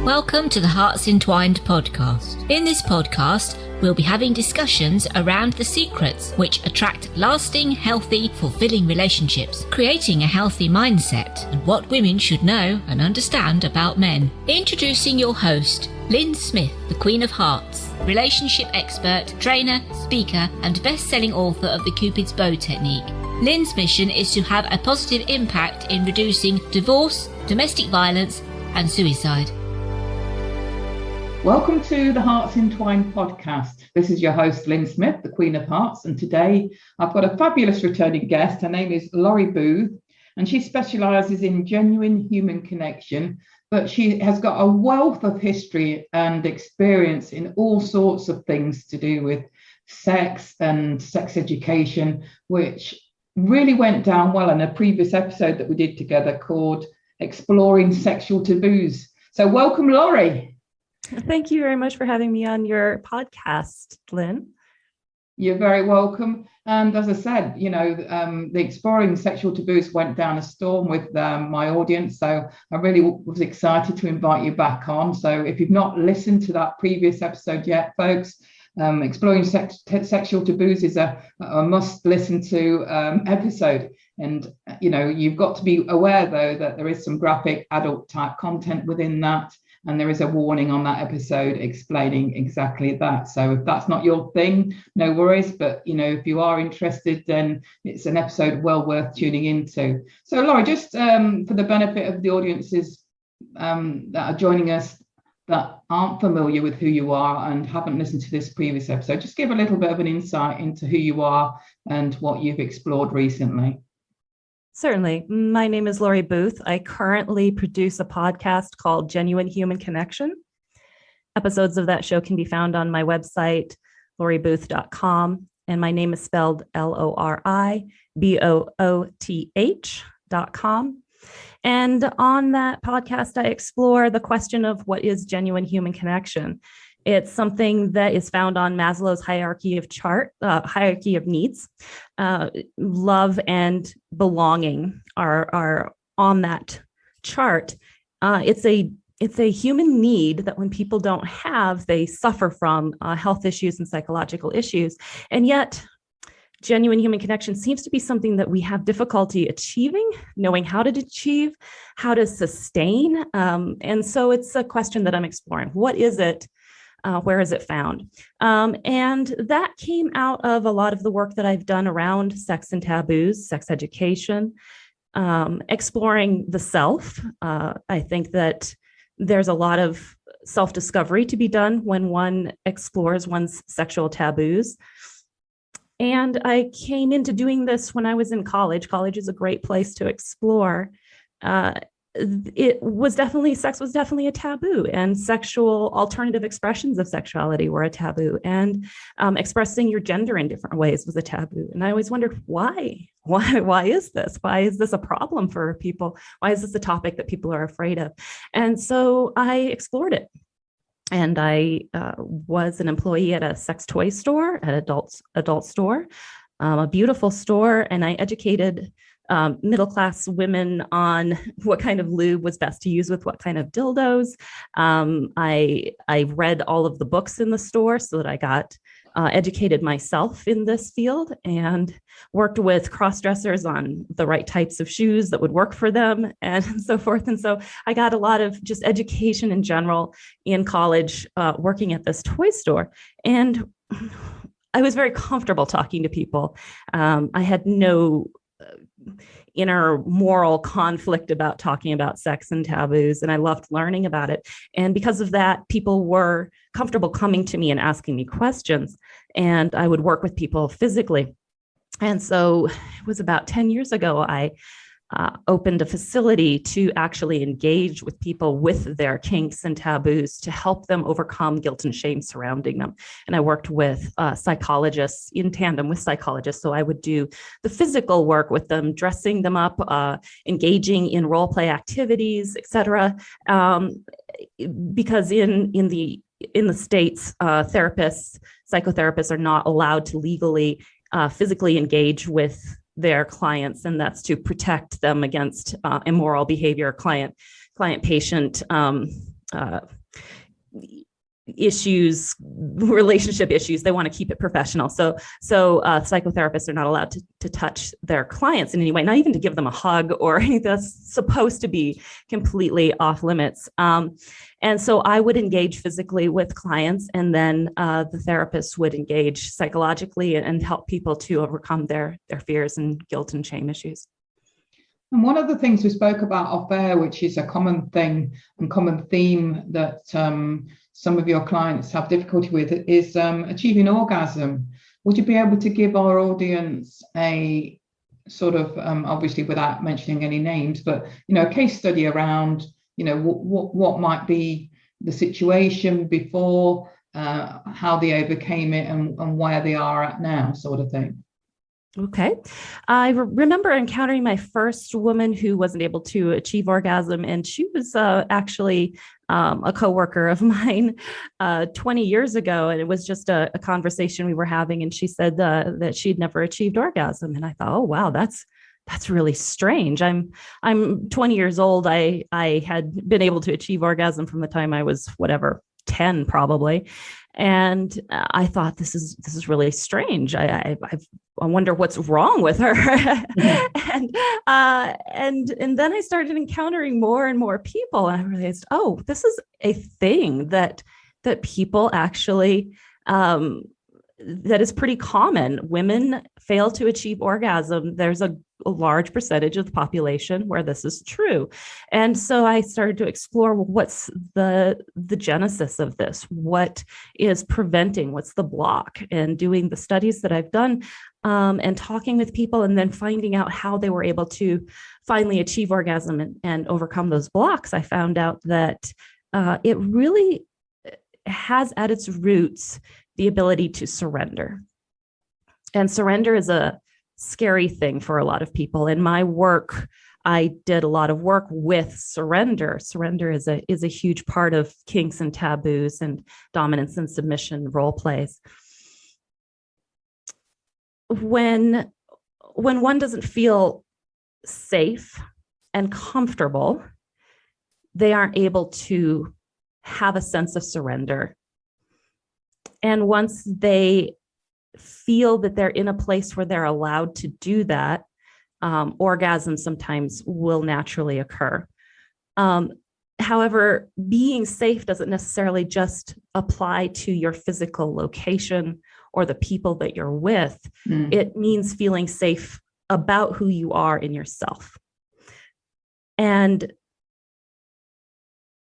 Welcome to the Hearts Entwined podcast. In this podcast, we'll be having discussions around the secrets which attract lasting, healthy, fulfilling relationships, creating a healthy mindset, and what women should know and understand about men. Introducing your host, Lyn Smith, the Queen of Hearts, relationship expert, trainer, speaker, and best-selling author of the Cupid's Bow technique. Lyn's mission is to have a positive impact in reducing divorce, domestic violence, and suicide. Welcome to the Hearts Entwined podcast. This is your host, Lyn Smith, the Queen of Hearts, and today I've got a fabulous returning guest. Her name is Lori Booth, and she specialises in genuine human connection, but she has got a wealth of history and experience in all sorts of things to do with sex and sex education, which really went down well in a previous episode that we did together called Exploring Sexual Taboos. So welcome, Lori. Thank you very much for having me on your podcast, Lyn. You're very welcome. And as I said, the Exploring Sexual Taboos went down a storm with my audience. So I really was excited to invite you back on. So if you've not listened to that previous episode yet, folks, Exploring Sexual Taboos is a must listen to episode. And, you've got to be aware, though, that there is some graphic adult type content within that. And there is a warning on that episode explaining exactly that. So if that's not your thing, no worries. But, if you are interested, then it's an episode well worth tuning into. So, Laura, just for the benefit of the audiences that are joining us that aren't familiar with who you are and haven't listened to this previous episode, just give a little bit of an insight into who you are and what you've explored recently. Certainly. My name is Lori Booth. I currently produce a podcast called Genuine Human Connection. Episodes of that show can be found on my website, loribooth.com, and my name is spelled LORIBOOTH.com. And on that podcast, I explore the question of what is genuine human connection. It's something that is found on Maslow's hierarchy of needs. Love and belonging are on that chart. It's a human need that when people don't have, they suffer from health issues and psychological issues. And yet, genuine human connection seems to be something that we have difficulty achieving, knowing how to achieve, how to sustain. And so it's a question that I'm exploring. What is it? Where is it found? And that came out of a lot of the work that I've done around sex and taboos, sex education, exploring the self. I think that there's a lot of self-discovery to be done when one explores one's sexual taboos. And I came into doing this when I was in college. College is a great place to explore. Sex was definitely a taboo, and sexual alternative expressions of sexuality were a taboo, and expressing your gender in different ways was a taboo. And I always wondered why is this? Why is this a problem for people? Why is this a topic that people are afraid of? And so I explored it. And I was an employee at a sex toy store, at adult store, a beautiful store, and I educated middle-class women on what kind of lube was best to use with what kind of dildos. I read all of the books in the store so that I got educated myself in this field and worked with cross-dressers on the right types of shoes that would work for them and so forth. And so I got a lot of just education in general in college working at this toy store. And I was very comfortable talking to people. I had no inner moral conflict about talking about sex and taboos, and I loved learning about it. And because of that, people were comfortable coming to me and asking me questions, and I would work with people physically. And so it was about 10 years ago, I opened a facility to actually engage with people with their kinks and taboos to help them overcome guilt and shame surrounding them. And I worked with psychologists in tandem with psychologists. So I would do the physical work with them, dressing them up, engaging in role play activities, et cetera. Because in the States, psychotherapists are not allowed to legally physically engage with their clients, and that's to protect them against immoral behavior, client-patient issues, relationship issues. They want to keep it professional. So psychotherapists are not allowed to touch their clients in any way, not even to give them a hug or anything that's supposed to be completely off limits. And so I would engage physically with clients, and then the therapist would engage psychologically and help people to overcome their fears and guilt and shame issues. And one of the things we spoke about off air, which is a common thing and common theme that some of your clients have difficulty with, is achieving orgasm. Would you be able to give our audience a sort of, obviously without mentioning any names, but, a case study around, what might be the situation before, how they overcame it and where they are at now, sort of thing? Okay. I remember encountering my first woman who wasn't able to achieve orgasm, and she was actually a coworker of mine 20 years ago. And it was just a conversation we were having. And she said that she'd never achieved orgasm. And I thought, oh, wow, that's really strange. I'm 20 years old. I had been able to achieve orgasm from the time I was 10 probably. And I thought, this is really strange. I wonder what's wrong with her. and then I started encountering more and more people, and I realized, oh, this is a thing that people actually, that is pretty common. Women fail to achieve orgasm. There's a large percentage of the population where this is true. And so I started to explore, what's the genesis of this? What is preventing? What's the block? And doing the studies that I've done, and talking with people, and then finding out how they were able to finally achieve orgasm and overcome those blocks, I found out that it really has at its roots the ability to surrender. And surrender is a scary thing for a lot of people. In my work, I did a lot of work with surrender. Surrender is a huge part of kinks and taboos and dominance and submission role plays. When one doesn't feel safe and comfortable, they aren't able to have a sense of surrender. And once they feel that they're in a place where they're allowed to do that, orgasm sometimes will naturally occur. However, being safe doesn't necessarily just apply to your physical location or the people that you're with. It means feeling safe about who you are in yourself. And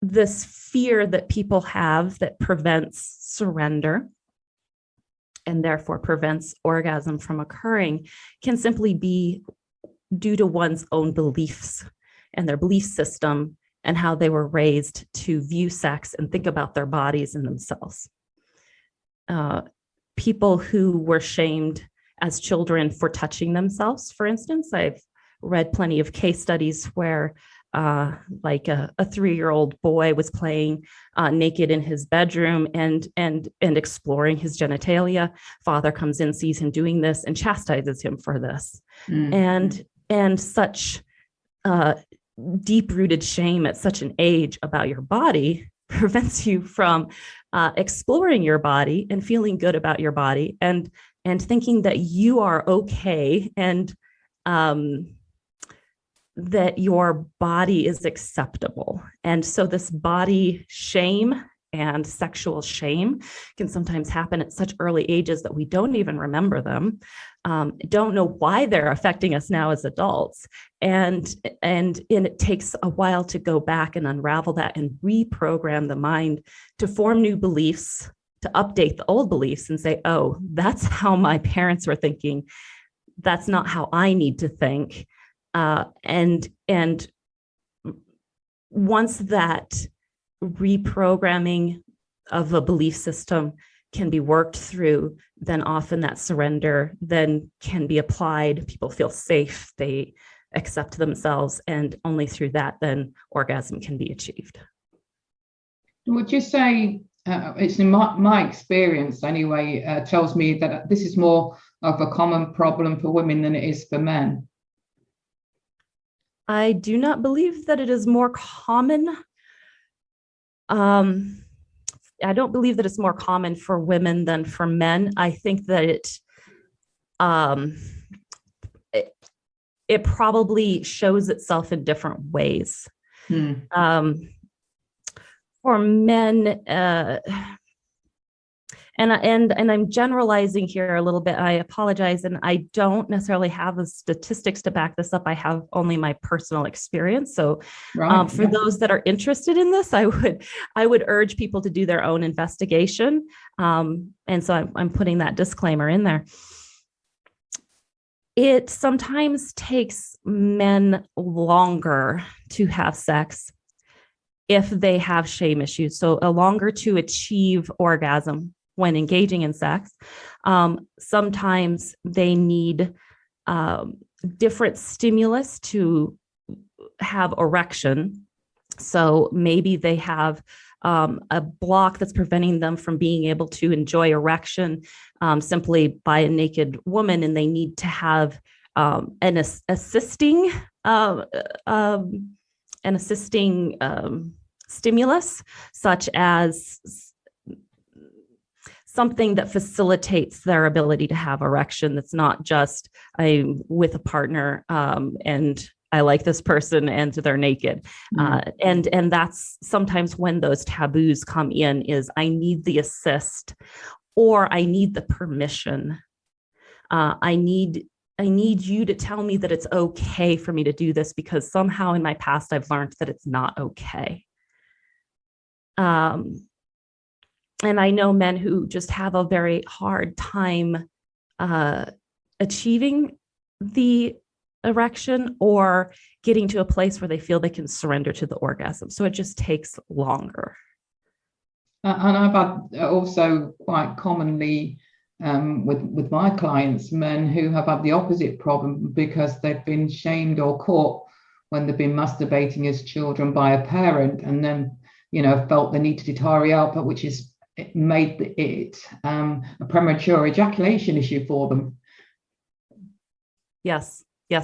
this fear that people have that prevents surrender and therefore prevents orgasm from occurring can simply be due to one's own beliefs and their belief system and how they were raised to view sex and think about their bodies and themselves. People who were shamed as children for touching themselves, for instance, I've read plenty of case studies where like a 3-year-old boy was playing naked in his bedroom and exploring his genitalia. Father comes in, sees him doing this, and chastises him for this. And such deep-rooted shame at such an age about your body prevents you from exploring your body and feeling good about your body and thinking that you are okay and that your body is acceptable. And so this body shame and sexual shame can sometimes happen at such early ages that we don't even remember them, don't know why they're affecting us now as adults. And it takes a while to go back and unravel that and reprogram the mind to form new beliefs, to update the old beliefs and say, oh, that's how my parents were thinking. That's not how I need to think. And once that reprogramming of a belief system can be worked through, then often that surrender then can be applied. People feel safe, they accept themselves, and only through that then orgasm can be achieved. Would you say, it's in my experience anyway, tells me that this is more of a common problem for women than it is for men? I do not believe that it is more common I don't believe that it's more common for women than for men. I think that it probably shows itself in different ways. For men, and I'm generalizing here a little bit. I apologize, and I don't necessarily have the statistics to back this up. I have only my personal experience. So, for those that are interested in this, I would urge people to do their own investigation. And so I'm putting that disclaimer in there. It sometimes takes men longer to have sex if they have shame issues. So longer to achieve orgasm when engaging in sex. Sometimes they need different stimulus to have erection. So maybe they have a block that's preventing them from being able to enjoy erection simply by a naked woman, and they need to have an assisting stimulus, such as something that facilitates their ability to have erection. That's not just I'm with a partner and I like this person and they're naked. And that's sometimes when those taboos come in, is I need the assist, or I need the permission. I need you to tell me that it's okay for me to do this, because somehow in my past I've learned that it's not okay. And I know men who just have a very hard time achieving the erection or getting to a place where they feel they can surrender to the orgasm. So it just takes longer. And I've had also quite commonly with my clients, men who have had the opposite problem because they've been shamed or caught when they've been masturbating as children by a parent, and then felt the need to hurry up, which is made it a premature ejaculation issue for them. Yes,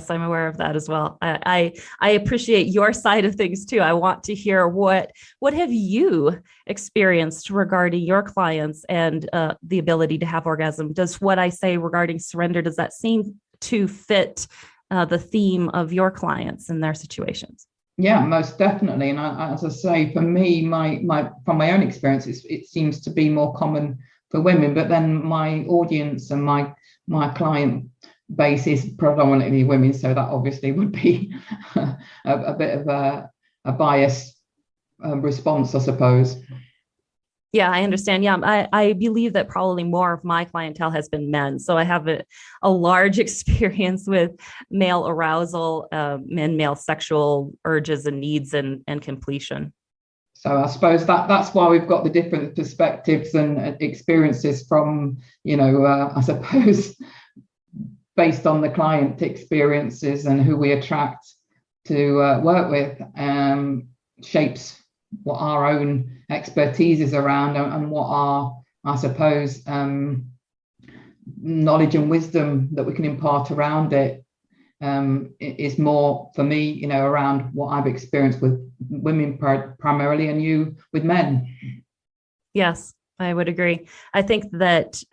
I'm aware of that as well. I appreciate your side of things too. I want to hear what have you experienced regarding your clients and the ability to have orgasm? Does what I say regarding surrender, does that seem to fit the theme of your clients and their situations? Yeah, most definitely. And as I say, for me, from my own experience, it seems to be more common for women. But then my audience and my client base is predominantly women, so that obviously would be a bit of a biased response, I suppose. Yeah, I understand. Yeah, I believe that probably more of my clientele has been men. So I have a large experience with male arousal, and male sexual urges and needs and completion. So I suppose that's why we've got the different perspectives and experiences from, I suppose, based on the client experiences and who we attract to work with, shapes what our own expertise is around and what our, I suppose, knowledge and wisdom that we can impart around it is more for me, around what I've experienced with women primarily, and you with men. Yes, I would agree. I think that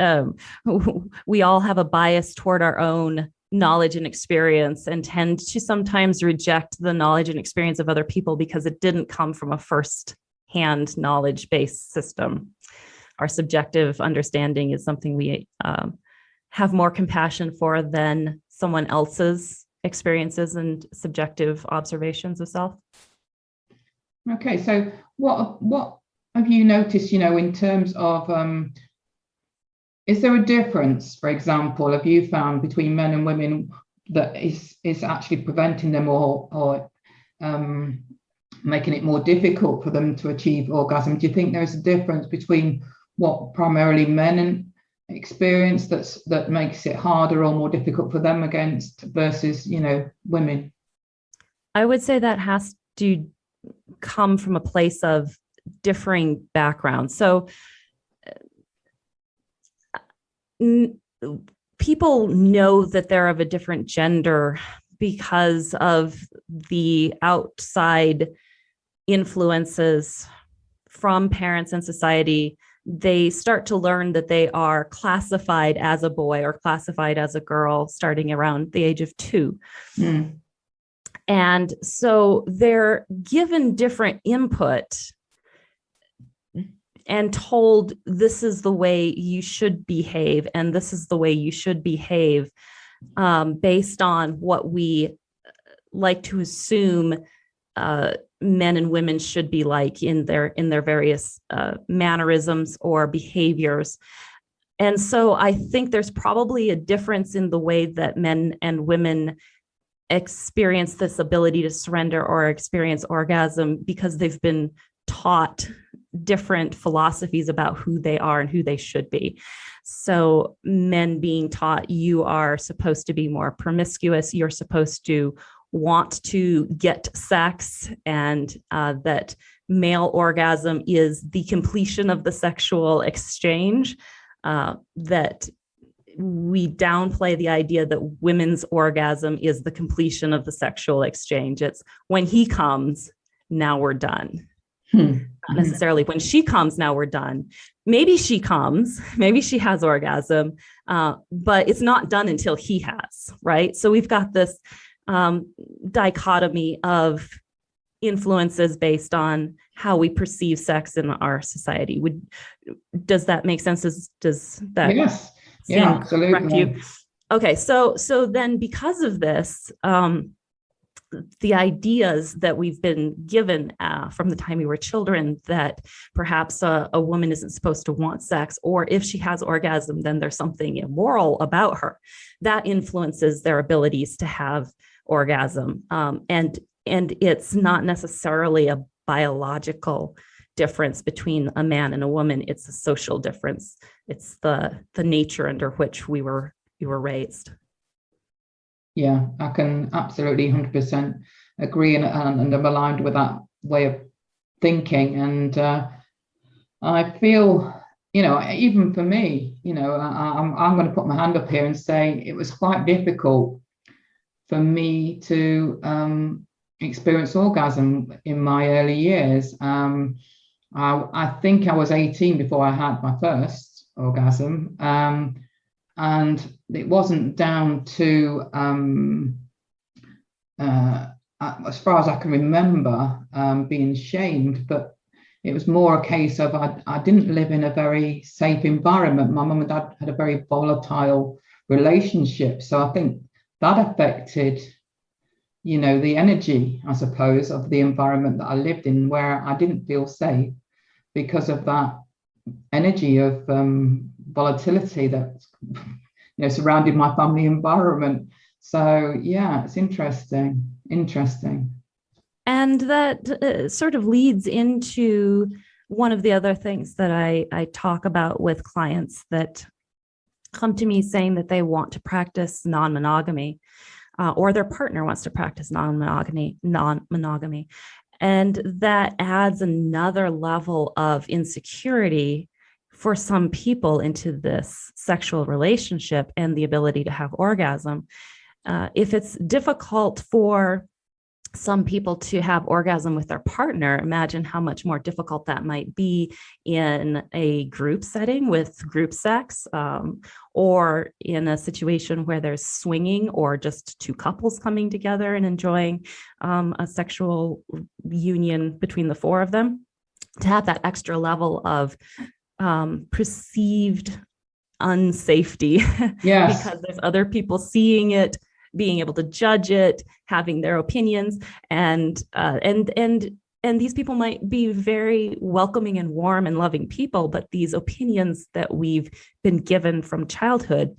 we all have a bias toward our own knowledge and experience and tend to sometimes reject the knowledge and experience of other people because it didn't come from a first-hand knowledge-based system. Our subjective understanding is something we have more compassion for than someone else's experiences and subjective observations of self. Okay, so what have you noticed, in terms of, is there a difference, for example, have you found between men and women that is actually preventing them or making it more difficult for them to achieve orgasm? Do you think there's a difference between what primarily men experience that makes it harder or more difficult for them versus, women? I would say that has to come from a place of differing backgrounds. So people know that they're of a different gender because of the outside influences from parents and society, they start to learn that they are classified as a boy or classified as a girl starting around the age of 2. Mm. And so they're given different input and told this is the way you should behave, and this is the way you should behave, based on what we like to assume men and women should be like in their various mannerisms or behaviors. And so I think there's probably a difference in the way that men and women experience this ability to surrender or experience orgasm, because they've been taught different philosophies about who they are and who they should be. So men being taught, you are supposed to be more promiscuous, you're supposed to want to get sex, and that male orgasm is the completion of the sexual exchange, that we downplay the idea that women's orgasm is the completion of the sexual exchange. It's when he comes, now we're done. Not necessarily when she comes, now we're done. Maybe she comes, maybe she has orgasm, but it's not done until he has, right? So we've got this dichotomy of influences based on how we perceive sex in our society. Does that make sense? Does that? Yes. Yeah, absolutely. You? Okay, so then because of this, the ideas that we've been given from the time we were children, that perhaps a woman isn't supposed to want sex, or if she has orgasm, then there's something immoral about her, that influences their abilities to have orgasm. And it's not necessarily a biological difference between a man and a woman. It's a social difference. It's the nature under which we were raised. Yeah, I can absolutely 100% agree, and I'm aligned with that way of thinking. And I feel, even for me, I'm going to put my hand up here and say it was quite difficult for me to experience orgasm in my early years. I think I was 18 before I had my first orgasm. And it wasn't down to, as far as I can remember, being shamed, but it was more a case of I didn't live in a very safe environment. My mum and dad had a very volatile relationship. So I think that affected, the energy, I suppose, of the environment that I lived in, where I didn't feel safe because of that energy of volatility that surrounded my family environment. So yeah, it's interesting. And that sort of leads into one of the other things that I talk about with clients that come to me saying that they want to practice non-monogamy, or their partner wants to practice non-monogamy. And that adds another level of insecurity for some people into this sexual relationship and the ability to have orgasm. If it's difficult for some people to have orgasm with their partner, imagine how much more difficult that might be in a group setting with group sex, or in a situation where there's swinging or just two couples coming together and enjoying a sexual union between the four of them. To have that extra level of perceived unsafety, yes, because there's other people seeing it, being able to judge it, having their opinions, and these people might be very welcoming and warm and loving people, but these opinions that we've been given from childhood,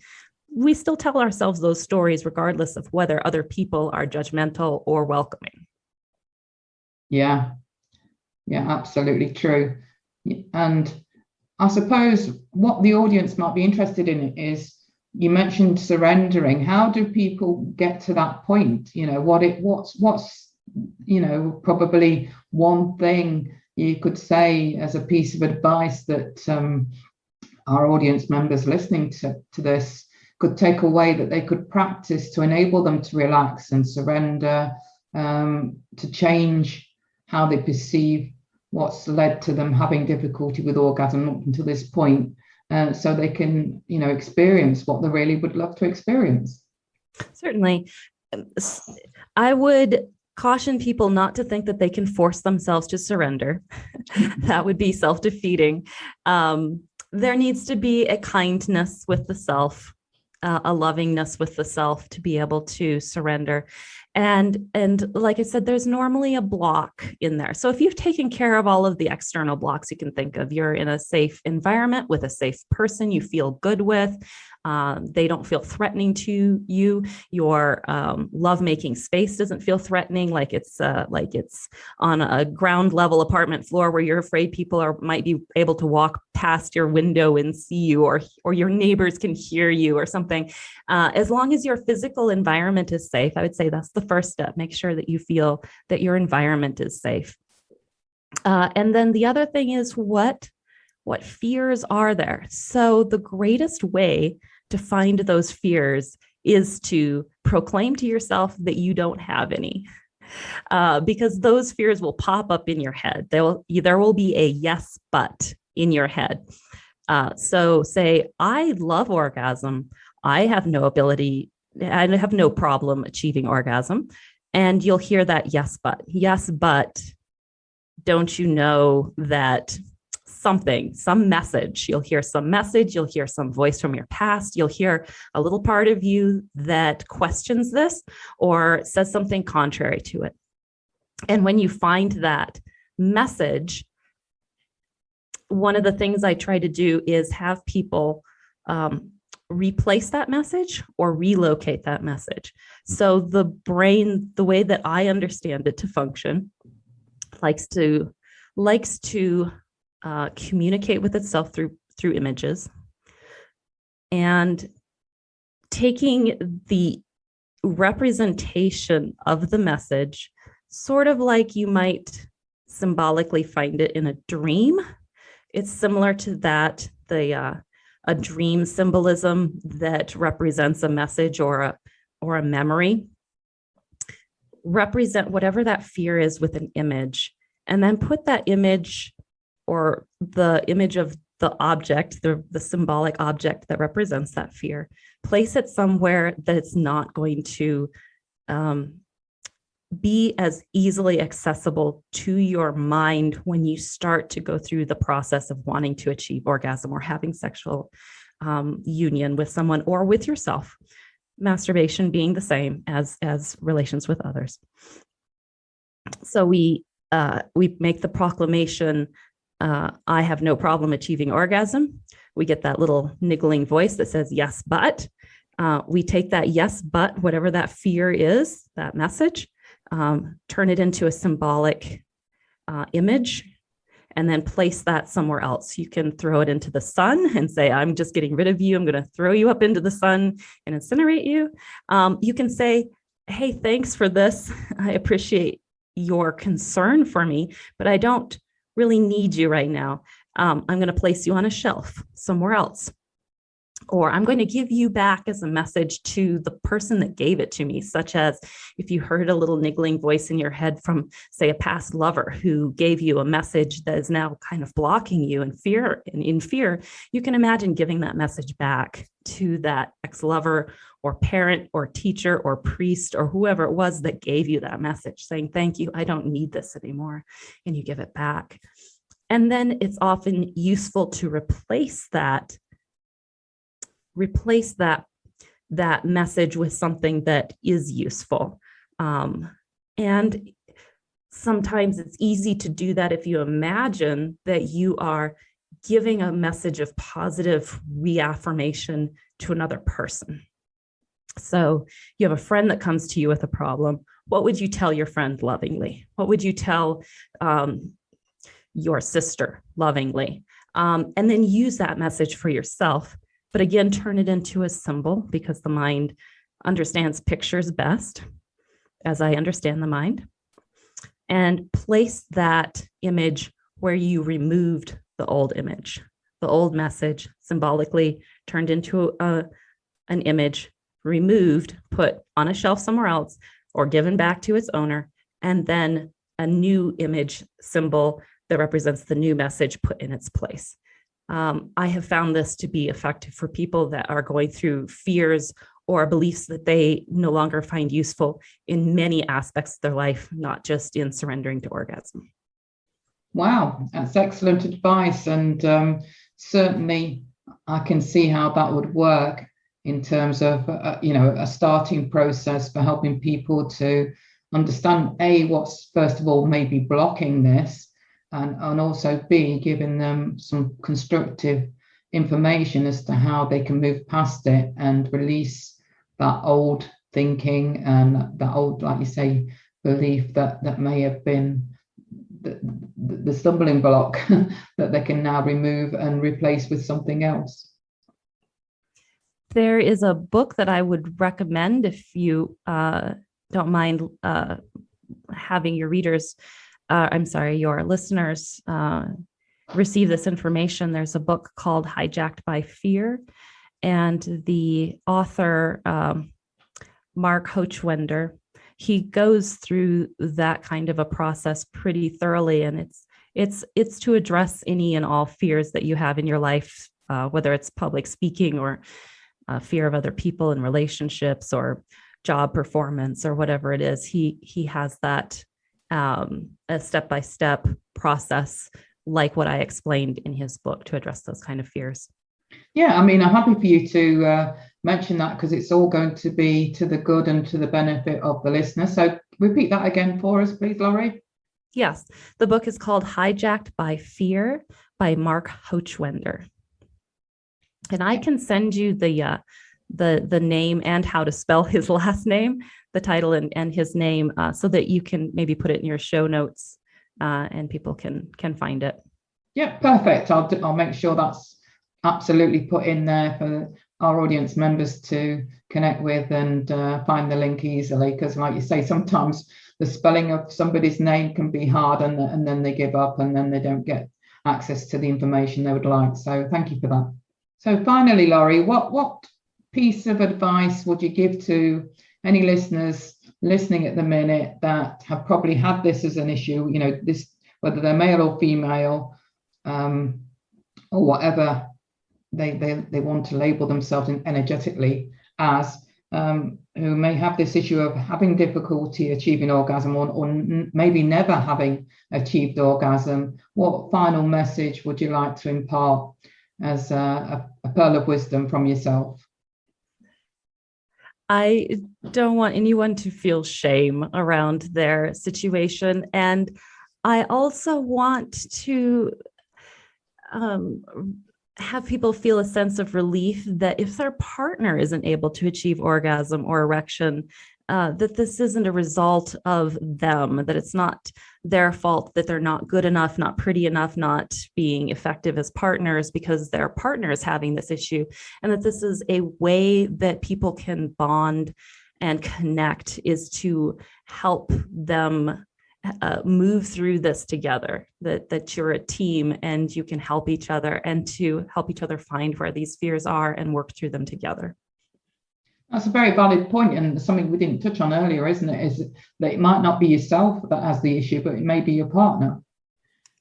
we still tell ourselves those stories regardless of whether other people are judgmental or welcoming. Yeah, absolutely true. And I suppose what the audience might be interested in is, you mentioned surrendering. How do people get to that point? What's probably one thing you could say as a piece of advice that our audience members listening to this could take away, that they could practice to enable them to relax and surrender, to change how they perceive what's led to them having difficulty with orgasm up until this point, so they can, experience what they really would love to experience. Certainly. I would caution people not to think that they can force themselves to surrender. That would be self-defeating. There needs to be a kindness with the self, a lovingness with the self to be able to surrender. And like I said, there's normally a block in there. So if you've taken care of all of the external blocks you can think of, you're in a safe environment with a safe person you feel good with, they don't feel threatening to you, your lovemaking space doesn't feel threatening, like it's on a ground level apartment floor where you're afraid people might be able to walk past your window and see you, or your neighbors can hear you or something. As long as your physical environment is safe, I would say that's the first step. Make sure that you feel that your environment is safe. And then the other thing is what fears are there? So the greatest way to find those fears is to proclaim to yourself that you don't have any, because those fears will pop up in your head. There will be a yes, but in your head. So say, I love orgasm. I have no problem achieving orgasm. And you'll hear that yes, but don't you know that some message, you'll hear some message, you'll hear some voice from your past, you'll hear a little part of you that questions this or says something contrary to it. And when you find that message, one of the things I try to do is have people replace that message or relocate that message. So the brain, the way that I understand it to function, likes to communicate with itself through images, and taking the representation of the message, sort of like you might symbolically find it in a dream. It's similar to that, a dream symbolism that represents a message or a memory. Represent whatever that fear is with an image, and then put that image or the image of the object, the symbolic object that represents that fear, place it somewhere that it's not going to be as easily accessible to your mind when you start to go through the process of wanting to achieve orgasm or having sexual union with someone or with yourself. Masturbation being the same as relations with others. So we make the proclamation, I have no problem achieving orgasm. We get that little niggling voice that says, yes, but. We take that yes, but, whatever that fear is, that message, turn it into a symbolic image, and then place that somewhere else. You can throw it into the sun and say, I'm just getting rid of you. I'm going to throw you up into the sun and incinerate you. You can say, hey, thanks for this. I appreciate your concern for me, but I don't really need you right now. I'm going to place you on a shelf somewhere else. Or I'm going to give you back as a message to the person that gave it to me, such as if you heard a little niggling voice in your head from, say, a past lover who gave you a message that is now kind of blocking you in fear, you can imagine giving that message back to that ex-lover or parent or teacher or priest or whoever it was that gave you that message, saying, thank you, I don't need this anymore. And you give it back. And then it's often useful to replace that message with something that is useful. And sometimes it's easy to do that if you imagine that you are giving a message of positive reaffirmation to another person. So you have a friend that comes to you with a problem. What would you tell your friend lovingly? What would you tell your sister lovingly? And then use that message for yourself. But again, turn it into a symbol, because the mind understands pictures best, as I understand the mind. And place that image where you removed the old image, the old message, symbolically turned into an image, removed, put on a shelf somewhere else, or given back to its owner, and then a new image symbol that represents the new message put in its place. I have found this to be effective for people that are going through fears or beliefs that they no longer find useful in many aspects of their life, not just in surrendering to orgasm. Wow, that's excellent advice. And certainly I can see how that would work in terms of, a starting process for helping people to understand, A, what's first of all maybe blocking this, and also B, giving them some constructive information as to how they can move past it and release that old thinking and that old, like you say, belief that may have been the stumbling block that they can now remove and replace with something else. There is a book that I would recommend if you don't mind having your your listeners receive this information. There's a book called Hijacked by Fear, and the author, Mark Hochwender, he goes through that kind of a process pretty thoroughly, and it's to address any and all fears that you have in your life, whether it's public speaking or fear of other people in relationships or job performance or whatever it is. He has that a step-by-step process like what I explained in his book to address those kind of fears. Yeah, I mean, I'm happy for you to mention that, because it's all going to be to the good and to the benefit of the listener. So repeat that again for us, please, Laurie. Yes, the book is called Hijacked by Fear by Mark Hochwender. And I can send you the name and how to spell his last name, the title and his name, so that you can maybe put it in your show notes and people can find it. Yeah, perfect. I'll make sure that's absolutely put in there for our audience members to connect with and find the link easily, because like you say, sometimes the spelling of somebody's name can be hard, and then they give up and then they don't get access to the information they would like. So thank you for that. So finally, Laurie, what piece of advice would you give to any listeners listening at the minute that have probably had this as an issue, this, whether they're male or female, or whatever they want to label themselves energetically as, who may have this issue of having difficulty achieving orgasm, or maybe never having achieved orgasm? What final message would you like to impart as a pearl of wisdom from yourself? I don't want anyone to feel shame around their situation. And I also want to have people feel a sense of relief that if their partner isn't able to achieve orgasm or erection, that this isn't a result of them, that it's not their fault, that they're not good enough, not pretty enough, not being effective as partners because their partner is having this issue, and that this is a way that people can bond and connect, is to help them move through this together, that you're a team and you can help each other, and to help each other find where these fears are and work through them together. That's a very valid point, and something we didn't touch on earlier, isn't it? Is that it might not be yourself that has the issue, but it may be your partner.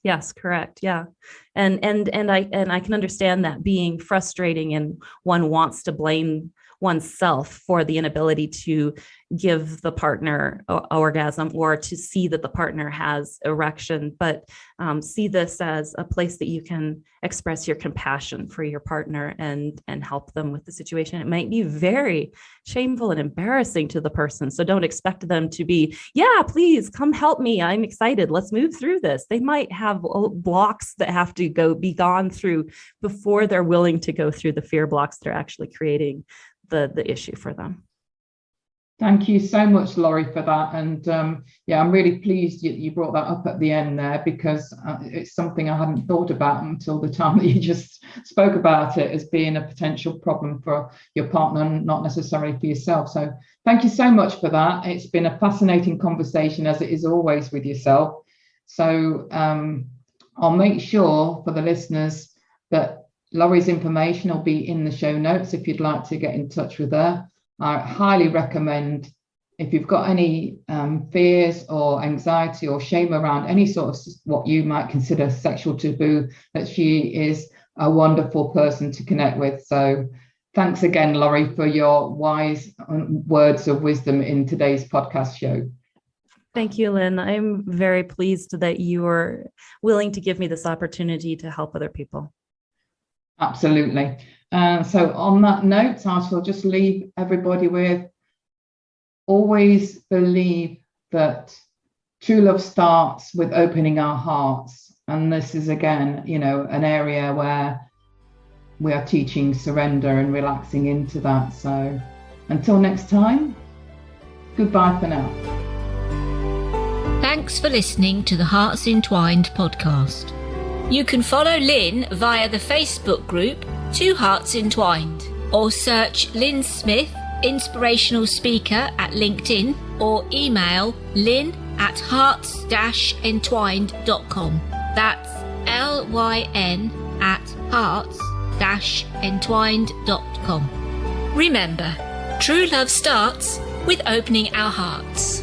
Yes, correct. Yeah. And I can understand that being frustrating, and one wants to blame oneself for the inability to give the partner orgasm or to see that the partner has erection, but see this as a place that you can express your compassion for your partner and help them with the situation. It might be very shameful and embarrassing to the person, so don't expect them to be, yeah, please come help me, I'm excited, let's move through this. They might have blocks that have to be gone through before they're willing to go through the fear blocks that are actually creating the issue for them. Thank you so much, Laurie, for that. And I'm really pleased you brought that up at the end there, because it's something I hadn't thought about until the time that you just spoke about it as being a potential problem for your partner, not necessarily for yourself. So thank you so much for that. It's been a fascinating conversation, as it is always with yourself. So I'll make sure for the listeners that Laurie's information will be in the show notes if you'd like to get in touch with her. I highly recommend if you've got any fears or anxiety or shame around any sort of what you might consider sexual taboo, that she is a wonderful person to connect with. So thanks again, Laurie, for your wise words of wisdom in today's podcast show. Thank you, Lyn. I'm very pleased that you are willing to give me this opportunity to help other people. Absolutely. So on that note, I shall just leave everybody with, always believe that true love starts with opening our hearts. And this is, again, an area where we are teaching surrender and relaxing into that. So until next time, goodbye for now. Thanks for listening to the Hearts Entwined podcast. You can follow Lyn via the Facebook group Two Hearts Entwined, or search Lyn Smith, inspirational speaker, at LinkedIn, or email lyn@hearts-entwined.com. That's LYN@hearts-entwined.com. Remember, true love starts with opening our hearts.